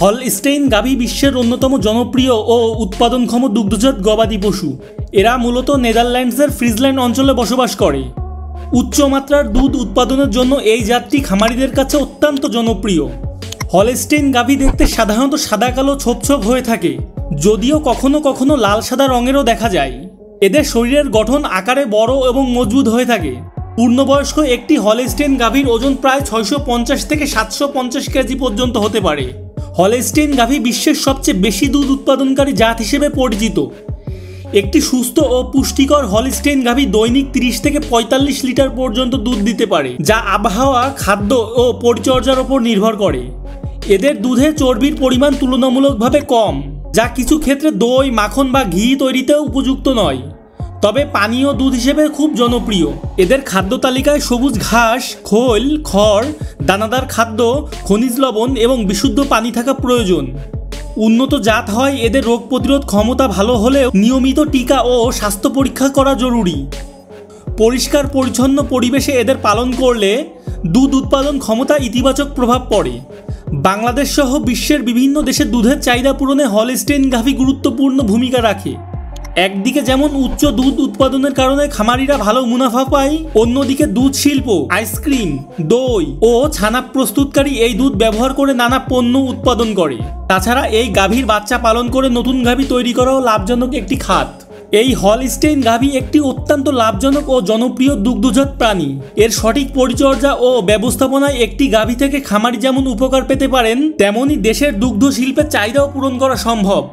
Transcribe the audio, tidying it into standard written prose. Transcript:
Holstein গাভী বিশ্বের অন্যতম জনপ্রিয় ও উৎপাদনক্ষম দুগ্ধজাত গবাদি পশু। এরা মূলত নেদারল্যান্ডসের ফ্রিজল্যান্ড অঞ্চলে বসবাস করে। উচ্চমাত্রার দুধ উৎপাদনের জন্য এই জাতটি খামারিদের কাছে অত্যন্ত জনপ্রিয়। হলস্টেইন গাভী দেখতে সাধারণত সাদা কালো ছোপ ছোপ হয়ে থাকে, যদিও কখনো কখনো লাল সাদা রঙেরও দেখা যায়। এদের শরীরের গঠন আকারে বড় এবং মজবুত হয়ে থাকে। পূর্ণবয়স্ক একটি হলস্টেইন গাভীর ওজন প্রায় 650 থেকে 750 কেজি পর্যন্ত হতে পারে। হলস্টেইন গাভী বিশ্বের সবচেয়ে বেশি দুধ উৎপাদনকারী জাত হিসেবে পরিচিত। একটি সুস্থ ও পুষ্টিকর হলস্টেইন গাভী দৈনিক 30 থেকে 45 লিটার পর্যন্ত দুধ দিতে পারে, যা আবহাওয়া, খাদ্য ও পরিচর্যার উপর নির্ভর করে। এদের দুধে চর্বির পরিমাণ তুলনামূলকভাবে কম, যা কিছু ক্ষেত্রে দই, মাখন বা ঘি তৈরিতেও উপযুক্ত নয়, তবে পানীয় দুধ হিসেবে খুব জনপ্রিয়। এদের খাদ্য তালিকায় সবুজ ঘাস, খোল, খড়, দানাদার খাদ্য, খনিজ লবণ এবং বিশুদ্ধ পানি থাকা প্রয়োজন। উন্নত জাত হয় এদের রোগ প্রতিরোধ ক্ষমতা ভালো হলেও নিয়মিত টিকা ও স্বাস্থ্য পরীক্ষা করা জরুরি। পরিষ্কার পরিচ্ছন্ন পরিবেশে এদের পালন করলে দুধ উৎপাদন ক্ষমতা ইতিবাচক প্রভাব পড়ে। বাংলাদেশ সহ বিশ্বের বিভিন্ন দেশে দুধের চাহিদা পূরণে হলস্টেইন গাভী গুরুত্বপূর্ণ ভূমিকা রাখে। একদিকে যেমন উচ্চ দুধ উৎপাদনের কারণে খামারিরা ভালো মুনাফা পায়, অন্যদিকে দুধ শিল্প, আইসক্রিম, দই ও ছানা প্রস্তুতকারী এই দুধ ব্যবহার করে নানা পণ্য উৎপাদন করে। তাছাড়া এই গাভীর বাচ্চা পালন করে নতুন গাভী তৈরি করাও লাভজনক একটি খাত। এই হলস্টেইন গাভী একটি অত্যন্ত লাভজনক ও জনপ্রিয় দুগ্ধজাত প্রাণী। এর সঠিক পরিচর্যা ও ব্যবস্থাপনায় একটি গাভী থেকে খামারি যেমন উপকার পেতে পারেন, তেমনি দেশের দুগ্ধ শিল্পের চাহিদাও পূরণ করা সম্ভব।